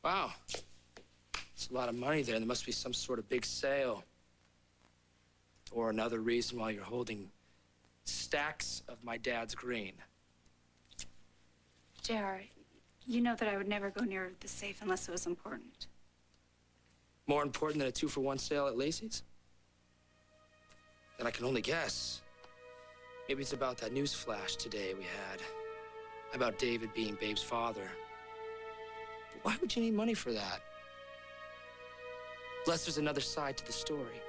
Wow. It's a lot of money there. There must be some sort of big sale. Or another reason why you're holding stacks of my dad's green. JR, you know that I would never go near the safe unless it was important. More important than a 2-for-1 sale at Lacey's? Then I can only guess. Maybe it's about that news flash today we had. About David being Babe's father. But why would you need money for that? Unless there's another side to the story.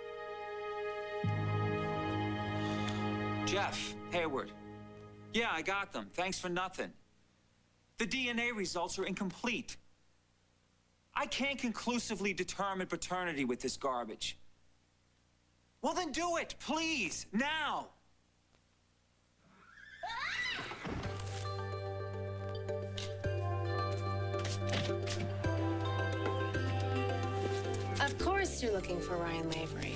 Jeff, Hayward. Yeah, I got them. Thanks for nothing. The DNA results are incomplete. I can't conclusively determine paternity with this garbage. Well, then do it, please, now. Of course you're looking for Ryan Lavery.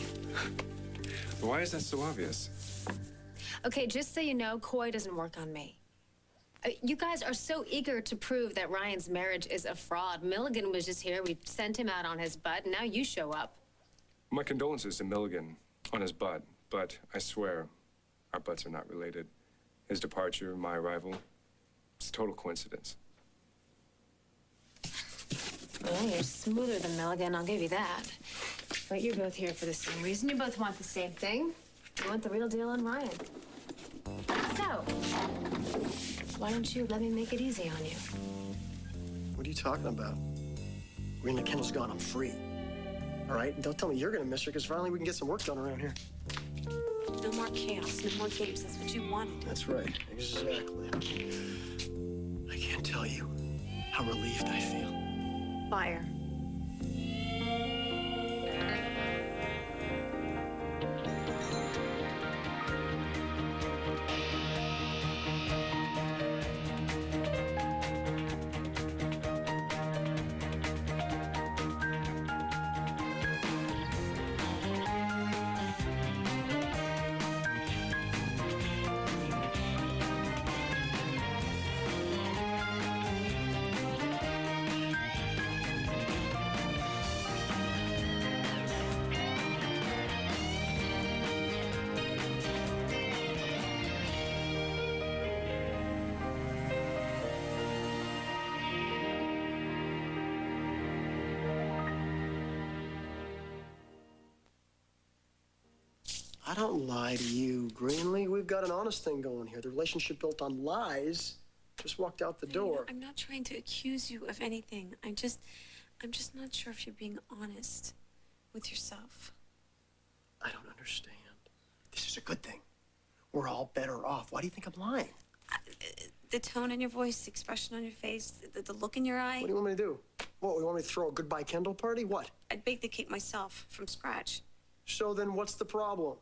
Why is that so obvious? Okay, just so you know, Coy doesn't work on me. You guys are so eager to prove that Ryan's marriage is a fraud. Milligan was just here. We sent him out on his butt, and now you show up. My condolences to Milligan on his butt, but I swear our butts are not related. His departure, my arrival, it's a total coincidence. Well, you're smoother than Milligan, I'll give you that. But you're both here for the same reason. You both want the same thing. You want the real deal on Ryan. So, why don't you let me make it easy on you? What are you talking about? Green Kendall's gone, I'm free. All right? And don't tell me you're gonna miss her, because finally we can get some work done around here. No more chaos, no more games. That's what you wanted. That's right, exactly. I can't tell you how relieved I feel. Fire. I don't lie to you, Greenlee. We've got an honest thing going here. The relationship built on lies just walked out the door. I'm not trying to accuse you of anything. I'm just not sure if you're being honest with yourself. I don't understand. This is a good thing. We're all better off. Why do you think I'm lying? The tone in your voice, the expression on your face, the look in your eye. What do you want me to do? What, you want me to throw a goodbye Kendall party? What? I'd bake the cake myself from scratch. So then what's the problem?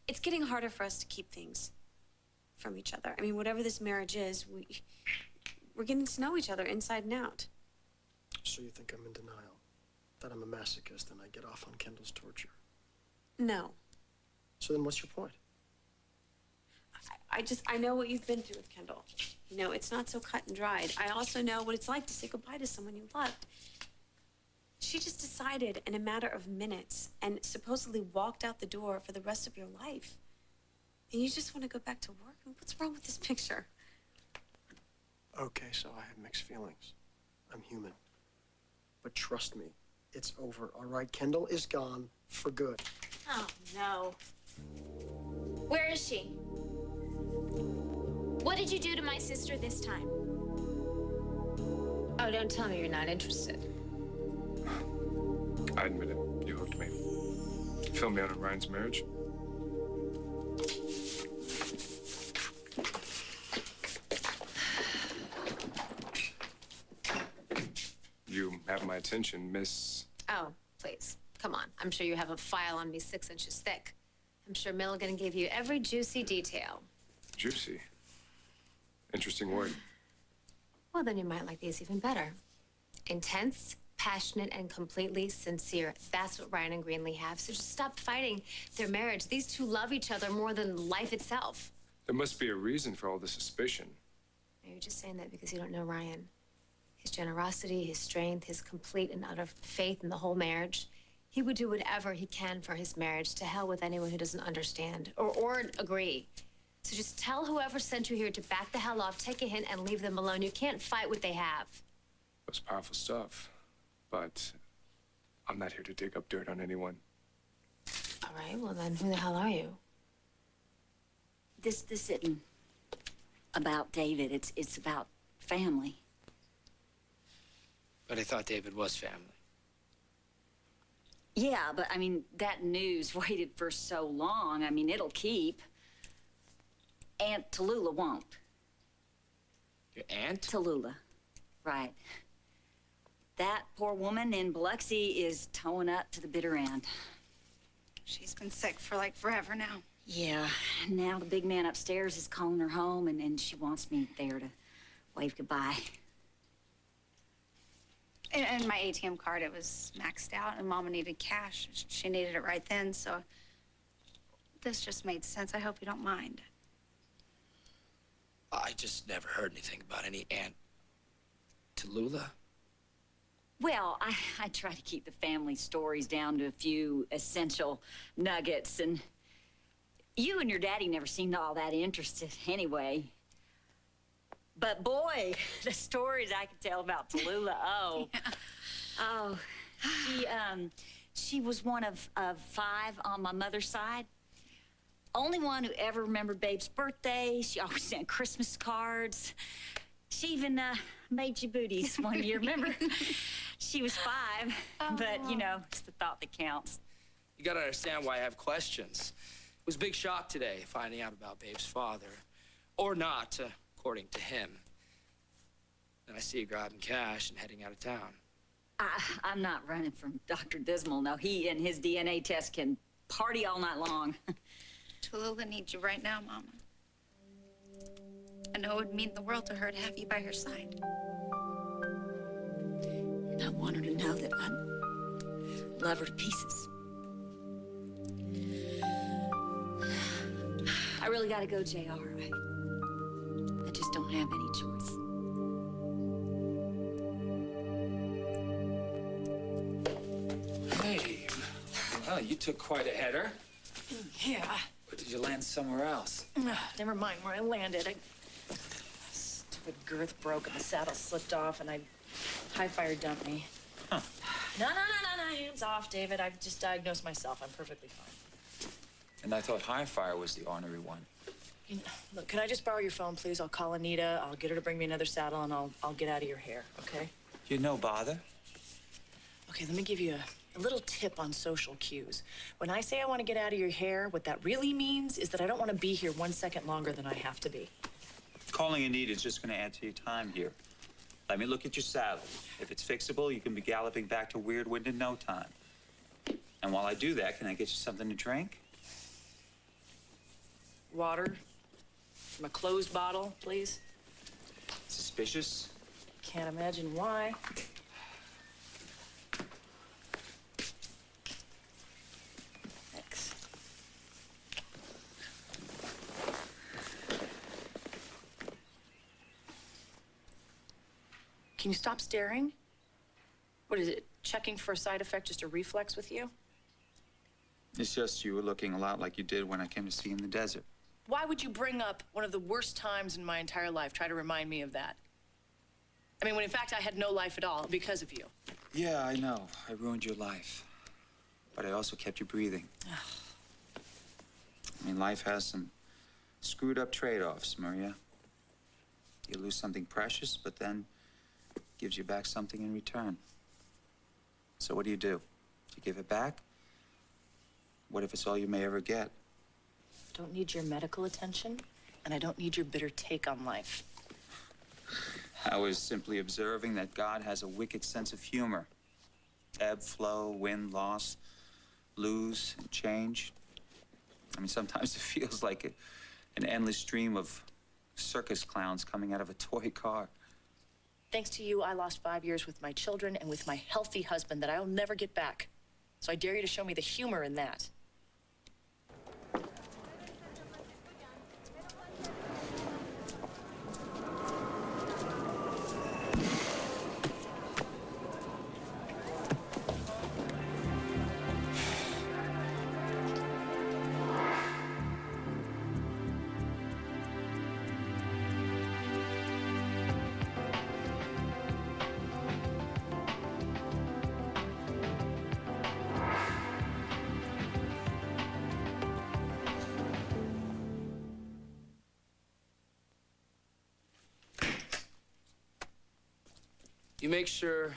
It's getting harder for us to keep things from each other. I mean, whatever this marriage is, we're getting to know each other inside and out. So you think I'm in denial? That I'm a masochist and I get off on Kendall's torture? No. So then what's your point? I know what you've been through with Kendall. You know, it's not so cut and dried. I also know what it's like to say goodbye to someone you loved. She just decided in a matter of minutes and supposedly walked out the door for the rest of your life. And you just want to go back to work? What's wrong with this picture? Okay, so I have mixed feelings. I'm human. But trust me, it's over, all right? Kendall is gone for good. Oh, no. Where is she? What did you do to my sister this time? Oh, don't tell me you're not interested. I admit it. You hooked me. Fill me out on Ryan's marriage. You have my attention, Miss... Oh, please. Come on. I'm sure you have a file on me 6 inches thick. I'm sure Milligan gave you every juicy detail. Juicy. Interesting word. Well, then you might like these even better. Intense, passionate, and completely sincere. That's what Ryan and Greenlee have. So just stop fighting their marriage. These two love each other more than life itself. There must be a reason for all the suspicion. You're just saying that because you don't know Ryan. his generosity, his strength, his complete and utter faith in the whole marriage. He would do whatever he can for his marriage. To hell with anyone who doesn't understand or agree. So just tell whoever sent you here to back the hell off, take a hint, and leave them alone. You can't fight what they have. That's powerful stuff. But I'm not here to dig up dirt on anyone. All right, well then, who the hell are you? This isn't about David. It's about family. But I thought David was family. Yeah, but I mean, that news waited for so long. I mean, it'll keep. Aunt Tallulah won't. Your aunt? Tallulah, right. That poor woman in Biloxi is towing up to the bitter end. She's been sick for like forever now. Yeah, now the big man upstairs is calling her home, and she wants me there to wave goodbye. And my ATM card, it was maxed out, and Mama needed cash. She needed it right then, so this just made sense. I hope you don't mind. I just never heard anything about any Aunt Tallulah. Well, I try to keep the family stories down to a few essential nuggets, and you and your daddy never seemed all that interested anyway. But boy, the stories I could tell about Tallulah, oh. Yeah. Oh, she was one of 5 on my mother's side. Only one who ever remembered Babe's birthday. She always sent Christmas cards. She even made you booties one year, remember? She was 5, but, you know, it's the thought that counts. You gotta understand why I have questions. It was a big shock today, finding out about Babe's father. Or not, according to him. Then I see you grabbing cash and heading out of town. I'm not running from Dr. Dismal. No, he and his DNA test can party all night long. Tallulah needs you right now, Mama. I know it would mean the world to her to have you by her side. And I want her to know that I love her to pieces. I really gotta go, JR. I just don't have any choice. Hey, well, you took quite a header. Yeah. Or did you land somewhere else? Never mind where I landed. Stupid girth broke and the saddle slipped off and high fire dumped me. Huh. No, hands off, David. I've just diagnosed myself. I'm perfectly fine. And I thought high fire was the ornery one. You know, look, can I just borrow your phone, please? I'll call Anita. I'll get her to bring me another saddle and I'll get out of your hair, okay? You no bother. Okay, let me give you a little tip on social cues. When I say I want to get out of your hair, what that really means is that I don't want to be here 1 second longer than I have to be. Calling Anita is just going to add to your time here. Let me look at your saddle. If it's fixable, you can be galloping back to Weird Wind in no time. And while I do that, can I get you something to drink? Water from a closed bottle, please. Suspicious? Can't imagine why. Thanks. Can you stop staring? What is it, checking for a side effect, just a reflex with you? It's just you were looking a lot like you did when I came to see you in the desert. Why would you bring up one of the worst times in my entire life? Try to remind me of that. I mean, when in fact I had no life at all because of you. Yeah, I know. I ruined your life. But I also kept you breathing. I mean, life has some screwed up trade-offs, Maria. You lose something precious, but then it gives you back something in return. So what do? Do you give it back? What if it's all you may ever get? I don't need your medical attention, and I don't need your bitter take on life. I was simply observing that God has a wicked sense of humor. Ebb, flow, win, loss, lose, and change. I mean, sometimes it feels like an endless stream of circus clowns coming out of a toy car. Thanks to you, I lost 5 years with my children and with my healthy husband that I'll never get back. So I dare you to show me the humor in that. You make sure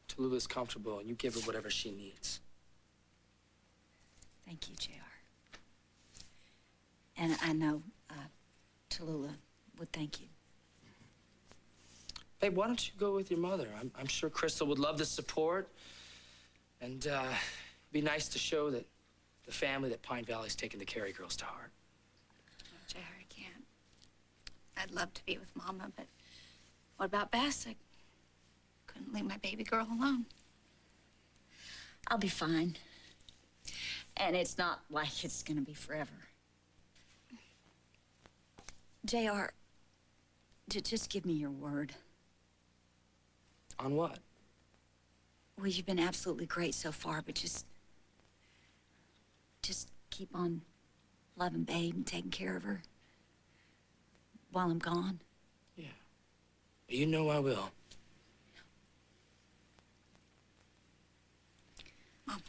Tallulah's comfortable and you give her whatever she needs. Thank you, JR. And I know Tallulah would thank you. Babe, why don't you go with your mother? I'm sure Crystal would love the support. And it'd be nice to show that the family that Pine Valley's taken the Carey girls to heart. JR, I can't. I'd love to be with Mama, but what about Bess? I couldn't leave my baby girl alone. I'll be fine. And it's not like it's gonna be forever. JR, just give me your word. On what? Well, you've been absolutely great so far, but just keep on loving Babe and taking care of her while I'm gone. Yeah. You know I will. Mom.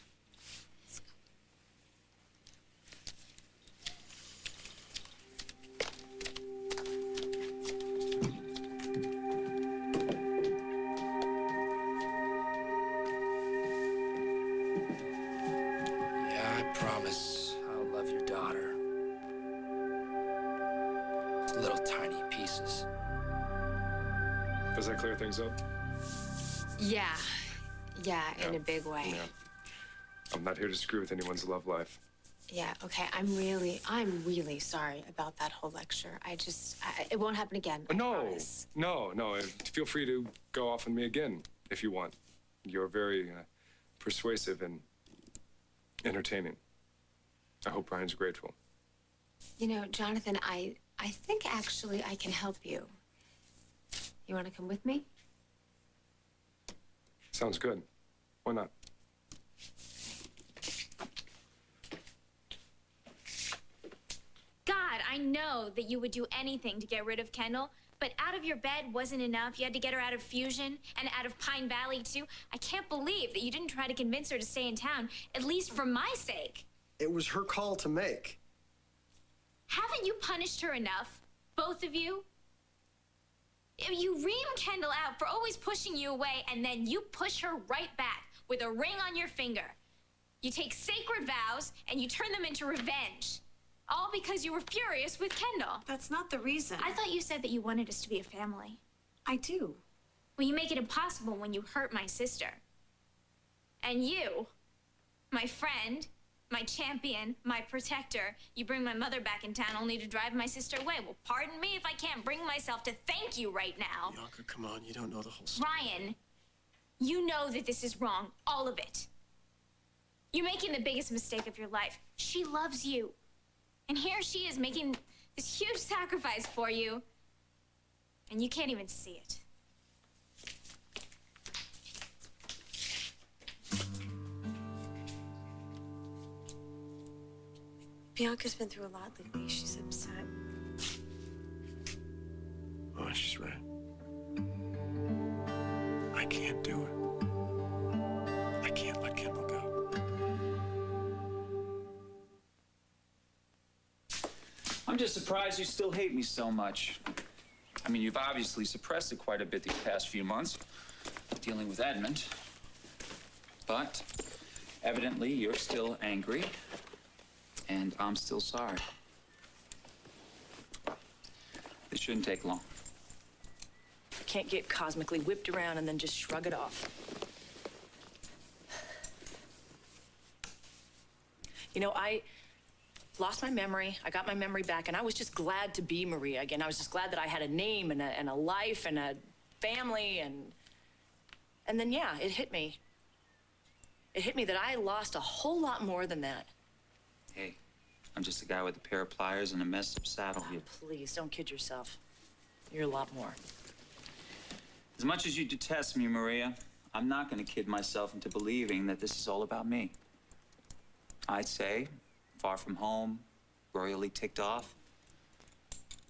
Yeah, I promise I'll love your daughter. Little tiny pieces. Does that clear things up? Yeah. Yeah, in Yeah. a big way. Yeah. I'm not here to screw with anyone's love life. Yeah, okay. I'm really sorry about that whole lecture. It won't happen again. I promise. No. Feel free to go off on me again if you want. You're very persuasive and entertaining. I hope Brian's grateful. You know, Jonathan, I think actually I can help you. You want to come with me? Sounds good. Why not? God, I know that you would do anything to get rid of Kendall, but out of your bed wasn't enough. You had to get her out of Fusion and out of Pine Valley, too. I can't believe that you didn't try to convince her to stay in town, at least for my sake. It was her call to make. Haven't you punished her enough, both of you? You ream Kendall out for always pushing you away, and then you push her right back with a ring on your finger. You take sacred vows, and you turn them into revenge. All because you were furious with Kendall. That's not the reason. I thought you said that you wanted us to be a family. I do. Well, you make it impossible when you hurt my sister. And you, my friend, my champion, my protector, you bring my mother back in town only to drive my sister away. Well, pardon me if I can't bring myself to thank you right now. Bianca, come on. You don't know the whole story. Ryan, you know that this is wrong, all of it. You're making the biggest mistake of your life. She loves you. And here she is making this huge sacrifice for you, and you can't even see it. Bianca's been through a lot lately. She's upset. Oh, she's right. I can't do it. I can't let Kendall go. I'm just surprised you still hate me so much. I mean, you've obviously suppressed it quite a bit these past few months, dealing with Edmund. But evidently, you're still angry, and I'm still sorry. This shouldn't take long. I can't get cosmically whipped around and then just shrug it off. You know, I lost my memory. I got my memory back, and I was just glad to be Maria again. I was just glad that I had a name and a life and a family, and then, yeah, it hit me. It hit me that I lost a whole lot more than that. Hey, I'm just a guy with a pair of pliers and a messed up saddle here. Please, don't kid yourself. You're a lot more. As much as you detest me, Maria, I'm not going to kid myself into believing that this is all about me. I'd say, far from home, royally ticked off,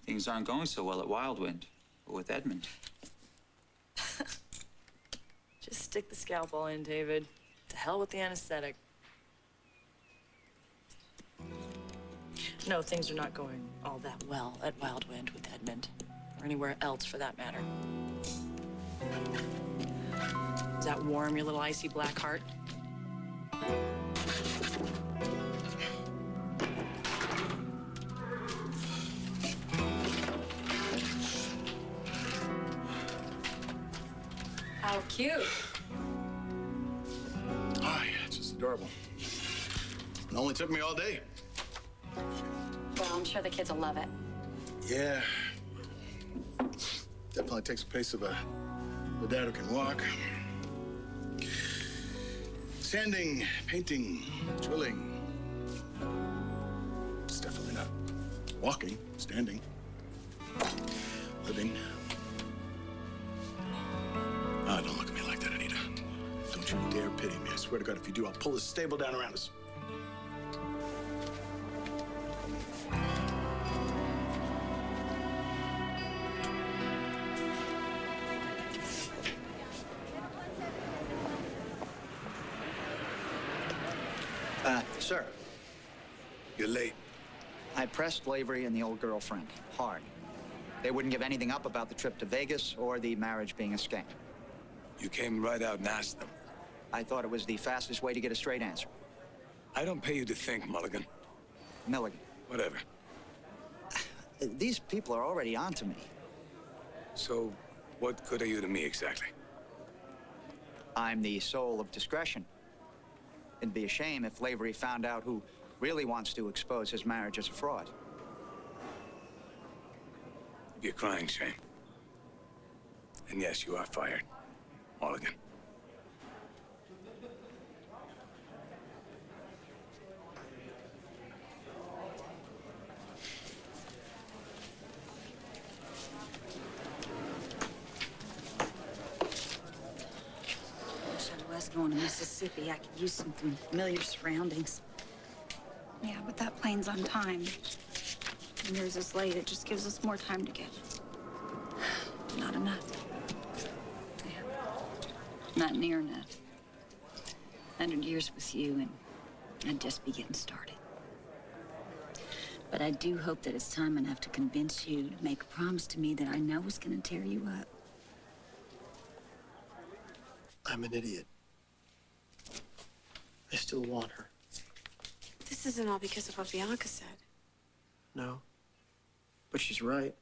things aren't going so well at Wildwind or with Edmund. Just stick the scalpel in, David. To hell with the anesthetic. No, things are not going all that well at Wildwind with Edmund, or anywhere else for that matter. Does that warm your little icy black heart? How cute. Oh, yeah, it's just adorable. It only took me all day. Well, I'm sure the kids will love it. Yeah. Definitely takes the place of a dad who can walk. Sanding, painting, drilling. It's definitely not walking, standing, living. Ah, don't look at me like that, Anita. Don't you dare pity me. I swear to God, if you do, I'll pull this stable down around us. Sir, You're late. I pressed Lavery and the old girlfriend hard. They wouldn't give anything up about the trip to Vegas or the marriage being a scam. You came right out and asked them. I thought it was the fastest way to get a straight answer. I don't pay you to think, Mulligan. Milligan. Whatever. These people are already on to me. So, what good are you to me exactly? I'm the soul of discretion. It'd be a shame if Lavery found out who really wants to expose his marriage as a fraud. It'd be a crying shame. And yes, you are fired, Mulligan. Wish I was going to Mississippi. I could use some familiar surroundings. Yeah, but that plane's on time. And yours is late. It just gives us more time to get. Not enough. Yeah. Not near enough. 100 years with you, and I'd just be getting started. But I do hope that it's time enough to convince you to make a promise to me that I know is going to tear you up. I'm an idiot. I still want her. This isn't all because of what Bianca said. No. But she's right.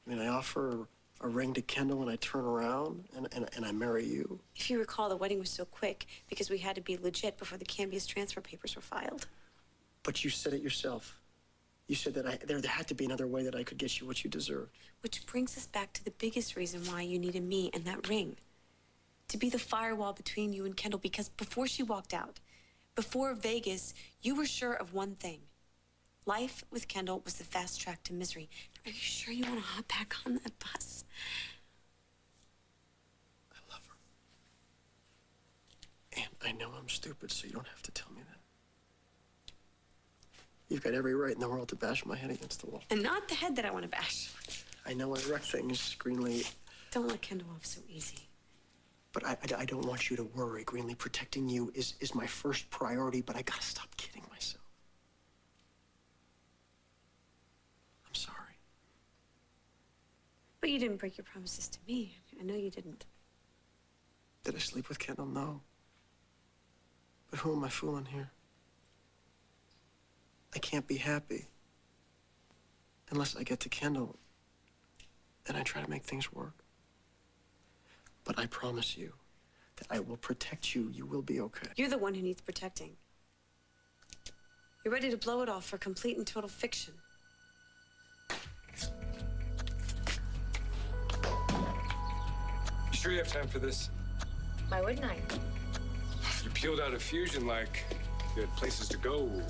I mean, I offer a ring to Kendall and I turn around and I marry you. If you recall, the wedding was so quick because we had to be legit before the Cambia's transfer papers were filed. But you said it yourself. You said that there had to be another way that I could get you what you deserved. Which brings us back to the biggest reason why you needed me and that ring. To be the firewall between you and Kendall, because before she walked out, before Vegas, you were sure of one thing. Life with Kendall was the fast track to misery. Are you sure you want to hop back on that bus? I love her. And I know I'm stupid, so you don't have to tell me that. You've got every right in the world to bash my head against the wall. And not the head that I want to bash. I know I wreck things, Greenlee. Don't let Kendall off so easy. But I don't want you to worry, Greenlee. Protecting you is my first priority, but I gotta stop kidding myself. I'm sorry. But you didn't break your promises to me. I know you didn't. Did I sleep with Kendall? No. But who am I fooling here? I can't be happy unless I get to Kendall and I try to make things work. But I promise you that I will protect you. You will be okay. You're the one who needs protecting. You're ready to blow it all for complete and total fiction. You sure you have time for this? Why wouldn't I? You peeled out a fusion like you had places to go,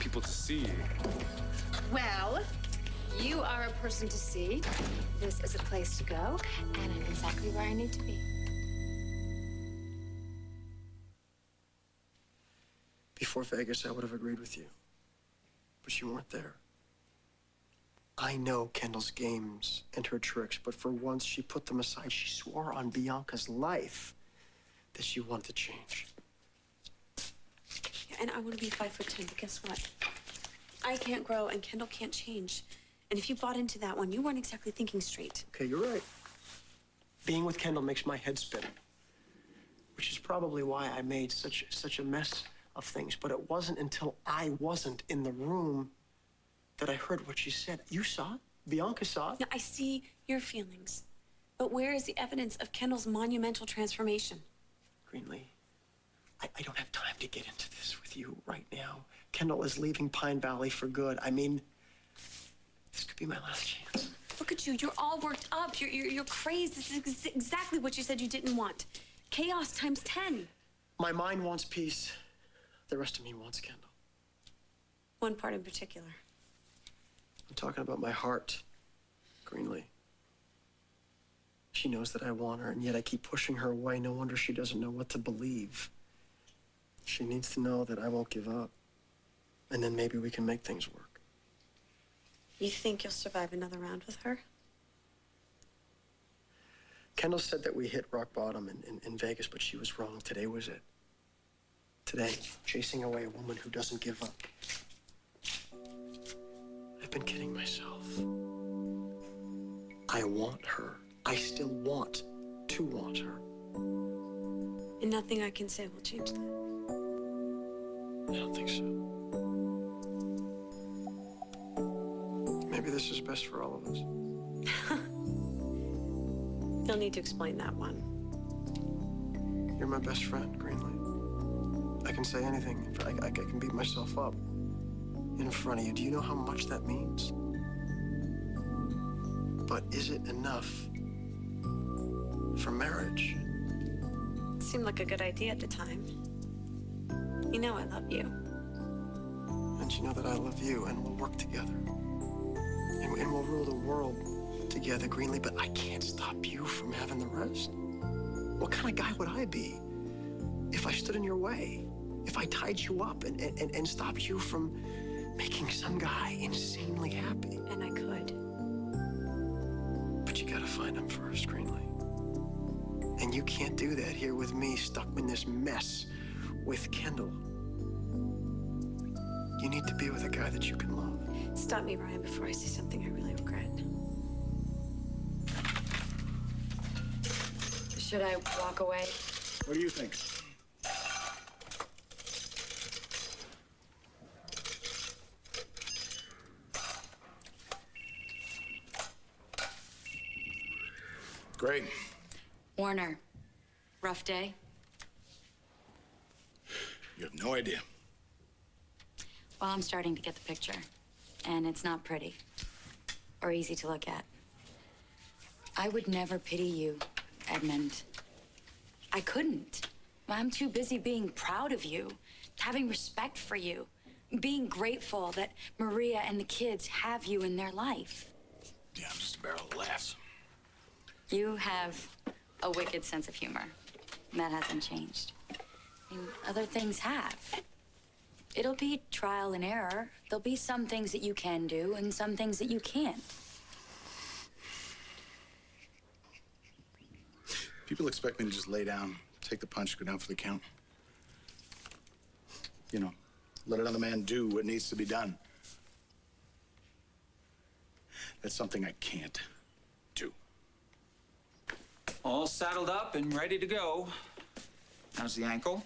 people to see. Well, you are a person to see. This is a place to go, and I'm exactly where I need to be. Before Vegas, I would have agreed with you. But you weren't there. I know Kendall's games and her tricks, but for once she put them aside. She swore on Bianca's life that she wanted to change. Yeah, and I want to be 5'10", but guess what? I can't grow and Kendall can't change. And if you bought into that one, you weren't exactly thinking straight. Okay, you're right. Being with Kendall makes my head spin. which is probably why I made such a mess of things. But it wasn't until I wasn't in the room that I heard what she said. You saw it. Bianca saw it. Now, I see your feelings, but where is the evidence of Kendall's monumental transformation? Greenlee, I don't have time to get into this with you right now. Kendall is leaving Pine Valley for good. I mean, this could be my last chance. Look at you. You're all worked up. You're crazed. This is exactly what you said you didn't want. Chaos times 10. My mind wants peace. The rest of me wants Kendall. One part in particular. I'm talking about my heart, Greenlee. She knows that I want her, and yet I keep pushing her away. No wonder she doesn't know what to believe. She needs to know that I won't give up. And then maybe we can make things work. You think you'll survive another round with her? Kendall said that we hit rock bottom in Vegas, but she was wrong. Today was it. Today, chasing away a woman who doesn't give up. I've been kidding myself. I want her. I still want to want her. And nothing I can say will change that. I don't think so. Maybe this is best for all of us. You'll need to explain that one. You're my best friend, Greenlee. I can say anything. I can beat myself up in front of you. Do you know how much that means? But is it enough for marriage? It seemed like a good idea at the time. You know I love you. And you know that I love you, and we'll work together. And we'll rule the world together, Greenlee, but I can't stop you from having the rest. What kind of guy would I be if I stood in your way? If I tied you up and stopped you from making some guy insanely happy? And I could. But you gotta find him first, Greenlee. And you can't do that here with me, stuck in this mess with Kendall. You need to be with a guy that you can love. Stop me, Ryan, before I say something I really regret. Should I walk away? What do you think? Great. Warner, rough day? You have no idea. Well, I'm starting to get the picture, and it's not pretty or easy to look at. I would never pity you, Edmund. I couldn't. I'm too busy being proud of you, having respect for you, being grateful that Maria and the kids have you in their life. Yeah, I'm just a barrel of laughs. You have a wicked sense of humor. And that hasn't changed. I mean, other things have. It'll be trial and error. There'll be some things that you can do and some things that you can't. People expect me to just lay down, take the punch, go down for the count. You know, let another man do what needs to be done. That's something I can't do. All saddled up and ready to go. How's the ankle?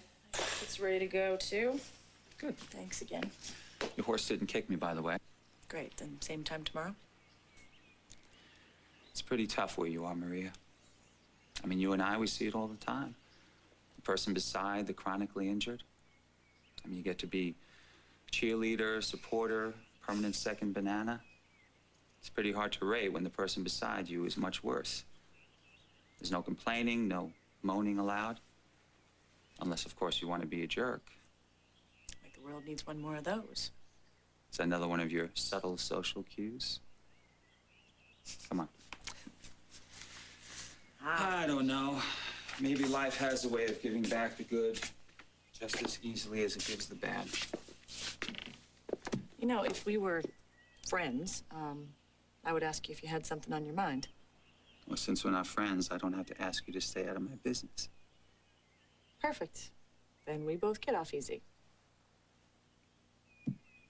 It's ready to go, too. Good. Thanks again. Your horse didn't kick me, by the way. Great, then same time tomorrow? It's pretty tough where you are, Maria. I mean, you and I, we see it all the time. The person beside the chronically injured. I mean, you get to be cheerleader, supporter, permanent second banana. It's pretty hard to rate when the person beside you is much worse. There's no complaining, no moaning allowed. Unless, of course, you want to be a jerk. Like the world needs one more of those. Is that another one of your subtle social cues? Come on. I don't know. Maybe life has a way of giving back the good just as easily as it gives the bad. You know, if we were friends, I would ask you if you had something on your mind. Well, since we're not friends, I don't have to ask you to stay out of my business. Perfect. Then we both get off easy.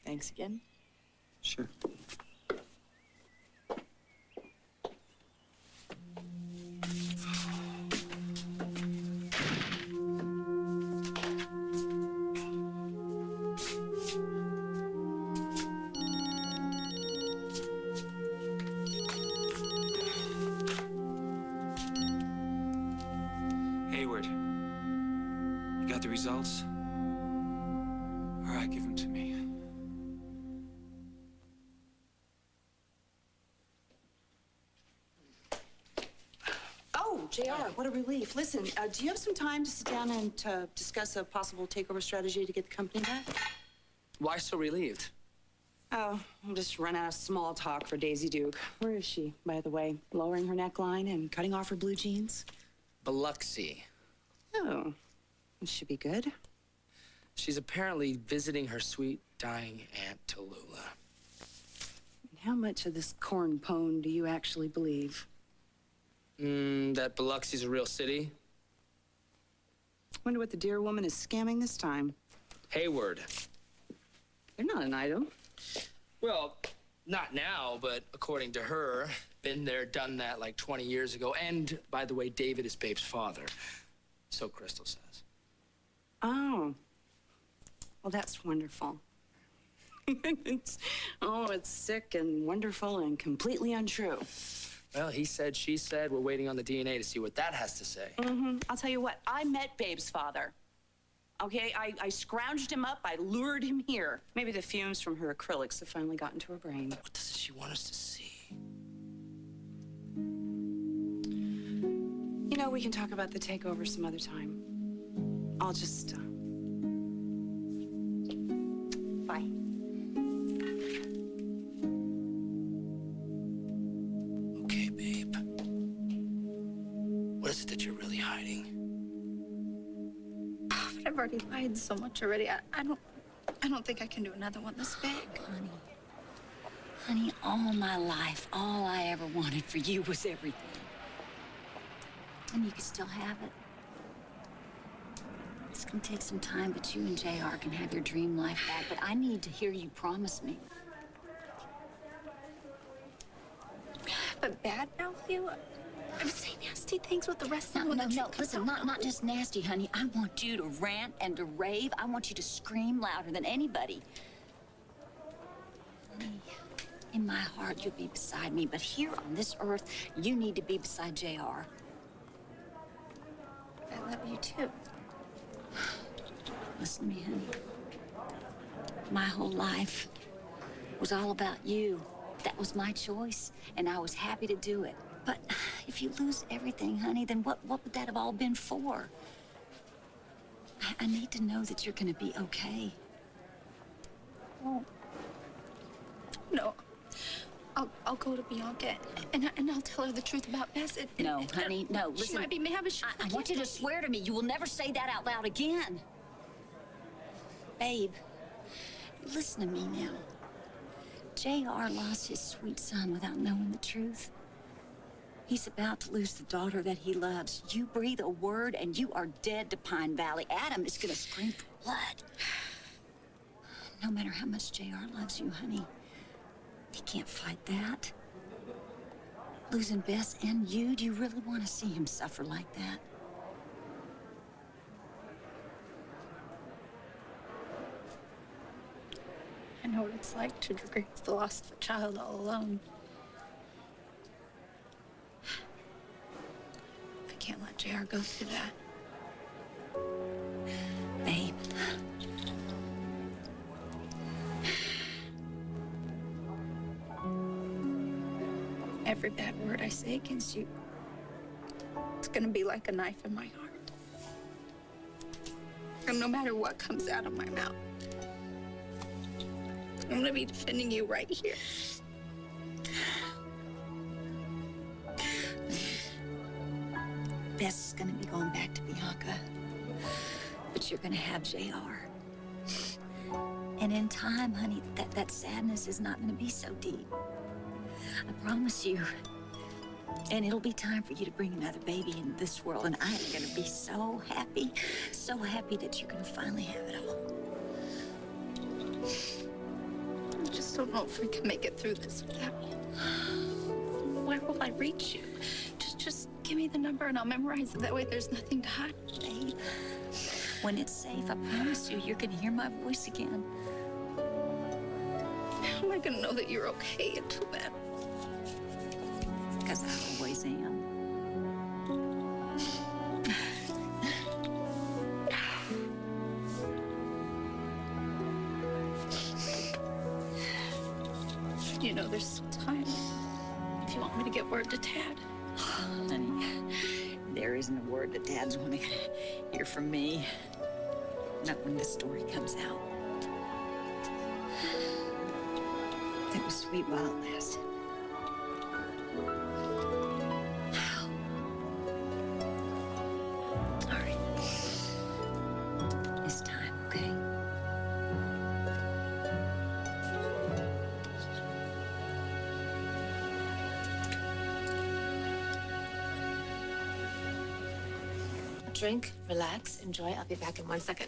Thanks again. Sure. the results? All right, give them to me. Oh, JR, what a relief. Listen, do you have some time to sit down and discuss a possible takeover strategy to get the company back? Why so relieved? Oh, I'm just run out of small talk for Daisy Duke. Where is she, by the way? Lowering her neckline and cutting off her blue jeans? Biloxi. Oh, it should be good. She's apparently visiting her sweet, dying Aunt Tallulah. How much of this corn pone do you actually believe? That Biloxi's a real city? Wonder what the dear woman is scamming this time. Hayward. They're not an item. Well, not now, but according to her, been there, done that like 20 years ago. And, by the way, David is Babe's father. So Crystal says. Oh. Well, that's wonderful. it's sick and wonderful and completely untrue. Well, he said, she said. We're waiting on the DNA to see what that has to say. I'll tell you what, I met Babe's father. Okay, I scrounged him up, I lured him here. Maybe the fumes from her acrylics have finally gotten to her brain. What does she want us to see? You know, we can talk about the takeover some other time. I'll just, bye. Okay, babe. What is it that you're really hiding? But I've already lied so much already. I don't think I can do another one this big. Honey, all my life, all I ever wanted for you was everything. And you can still have it. It's gonna take some time, but you and JR can have your dream life back. But I need to hear you promise me. But badmouth you? I would say nasty things with the rest of them. No, listen, not just nasty, honey. I want you to rant and to rave. I want you to scream louder than anybody. Honey, in my heart, you'll be beside me, but here on this earth, you need to be beside JR. I love you too. Listen to me, honey. My whole life was all about you. That was my choice, and I was happy to do it. But if you lose everything, honey, then what would that have all been for? I need to know that you're gonna be okay. Oh. No. I'll go to Bianca and I'll tell her the truth about Bess. No, honey, no. Listen, she might be mad, but I want you to swear to me you will never say that out loud again. Babe, listen to me now. JR lost his sweet son without knowing the truth. He's about to lose the daughter that he loves. You breathe a word and you are dead to Pine Valley. Adam is gonna scream for blood. No matter how much JR loves you, honey, he can't fight that. Losing Bess and you, do you really want to see him suffer like that? I know what it's like to grieve the loss of a child all alone. I can't let JR go through that. Babe. Every bad word I say against you, it's gonna be like a knife in my heart. And no matter what comes out of my mouth, I'm gonna be defending you right here. Bess is gonna be going back to Bianca, but you're gonna have JR. And in time, honey, that sadness is not gonna be so deep. I promise you. And it'll be time for you to bring another baby into this world, and I'm gonna be so happy that you're gonna finally have it all. I just don't know if we can make it through this without you. Where will I reach you? Just give me the number and I'll memorize it. That way there's nothing to hide. Babe, when it's safe, I promise you, you're gonna hear my voice again. How am I gonna know that you're okay until then? Because I always am. You know there's still time. If you want me to get word to Tad. Honey, there isn't a word that Dad's want to hear from me. Not when this story comes out. It was sweet while it lasted. All right. It's time, okay? Drink, relax, enjoy. I'll be back in 1 second.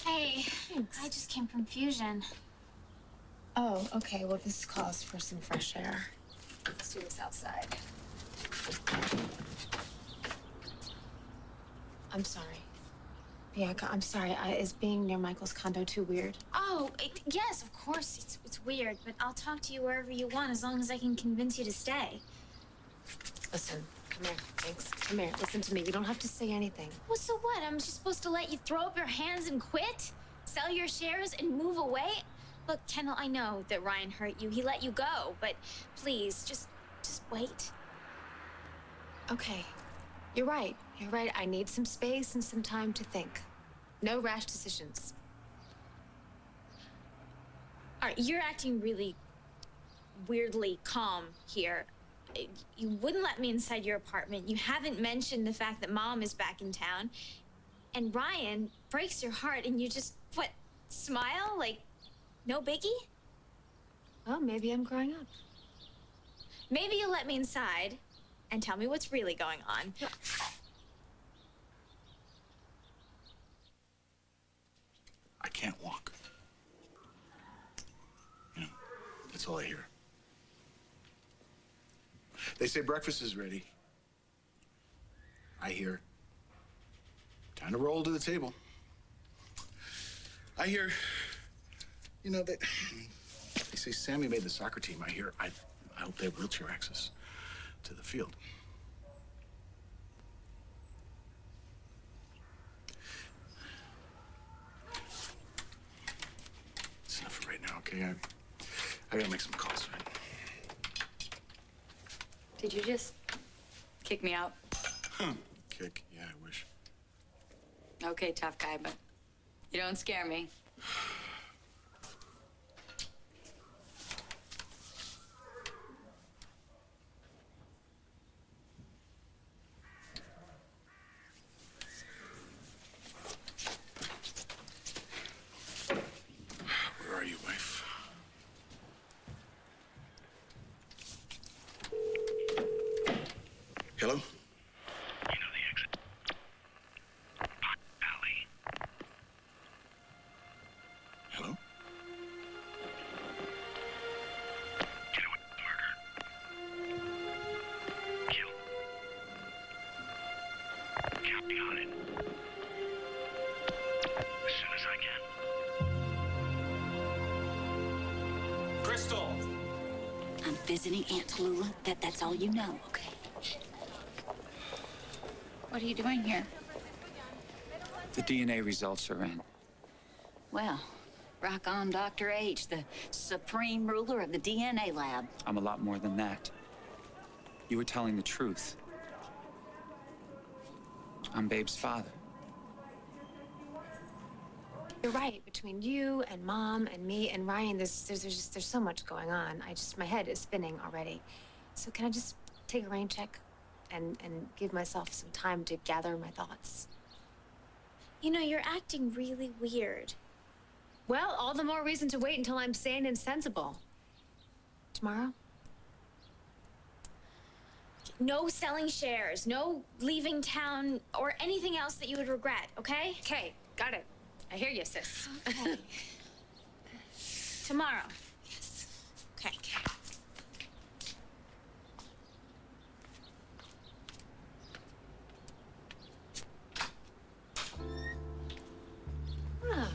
Hey, I just came from Fusion. Oh, okay. Well, this calls for some fresh air. Let's do this outside. I'm sorry. Bianca, I'm sorry. Is being near Michael's condo too weird? Oh, yes, of course. It's weird, but I'll talk to you wherever you want as long as I can convince you to stay. Listen, come here. Thanks. Come here. Listen to me. You don't have to say anything. Well, so what? I'm just supposed to let you throw up your hands and quit? Sell your shares and move away? Look, Kendall, I know that Ryan hurt you. He let you go, but please, just wait. Okay. You're right. You're right. I need some space and some time to think. No rash decisions. All right, you're acting really weirdly calm here. You wouldn't let me inside your apartment. You haven't mentioned the fact that Mom is back in town. And Ryan breaks your heart and you just, what, smile? Like, no biggie? Well, maybe I'm growing up. Maybe you'll let me inside and tell me what's really going on. I can't walk. You know, that's all I hear. They say breakfast is ready. I hear time to roll to the table. I hear, you know, they say Sammy made the soccer team. I hear, I hope they have wheelchair access to the field. It's enough for right now, okay? I gotta make some calls. Did you just kick me out? Kick? Yeah, I wish. Okay, tough guy, but you don't scare me. Where are you, wife? Hello? You know the exit. Pot Alley. Hello? Get away with murder. Kill. Count me on it. As soon as I can. Crystal! I'm visiting Aunt Tallulah. That's all you know, okay? What are you doing here? The DNA results are in. Well, rock on, Dr. H, the supreme ruler of the DNA lab. I'm a lot more than that. You were telling the truth. I'm Babe's father. You're right. Between you and Mom and me and Ryan, there's so much going on. My head is spinning already. So can I just take a rain check and give myself some time to gather my thoughts? You know, you're acting really weird. Well, all the more reason to wait until I'm sane and sensible. Tomorrow? No selling shares, no leaving town, or anything else that you would regret, okay? Okay, got it. I hear you, sis. Okay. Tomorrow. Yes. Okay. Oh.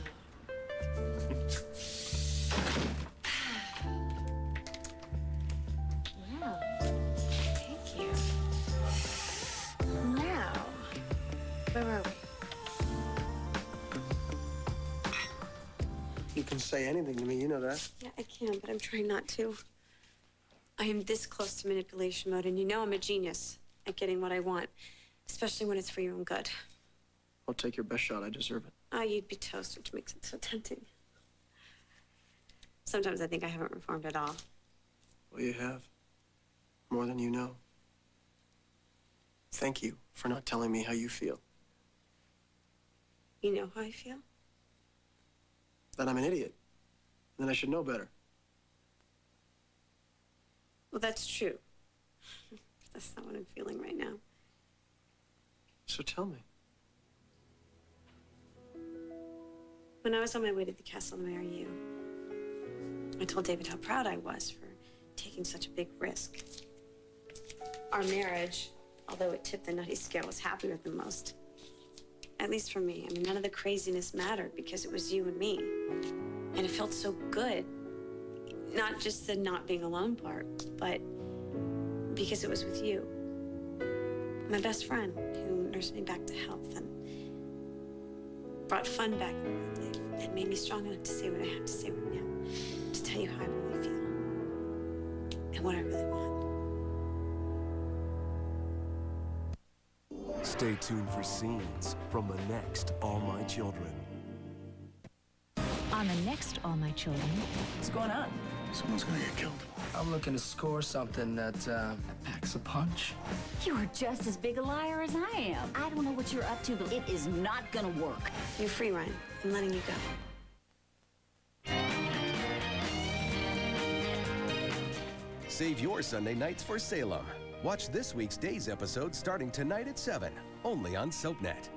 Wow. Thank you. Now, where were we? You can say anything to me, you know that. Yeah, I can, but I'm trying not to. I am this close to manipulation mode, and you know I'm a genius at getting what I want, especially when it's for your own good. I'll take your best shot. I deserve it. Oh, you'd be toast, which makes it so tempting. Sometimes I think I haven't reformed at all. Well, you have. More than you know. Thank you for not telling me how you feel. You know how I feel? That I'm an idiot. And that I should know better. Well, that's true. That's not what I'm feeling right now. So tell me. When I was on my way to the castle to marry you, I told David how proud I was for taking such a big risk. Our marriage, although it tipped the nutty scale, was happier than most. At least for me. I mean, none of the craziness mattered because it was you and me. And it felt so good. Not just the not being alone part, but because it was with you. My best friend who nursed me back to health and brought fun back in my life and made me strong enough to say what I have to say right now, to tell you how I really feel and what I really want. Stay tuned for scenes from the next All My Children. On the next All My Children. What's going on? Someone's gonna get killed. I'm looking to score something that packs a punch. You're just as big a liar as I am. I don't know what you're up to, but it is not gonna work. You're free, Ryan. I'm letting you go. Save your Sunday nights for Salem. Watch this week's Days episode starting tonight at 7, only on SoapNet.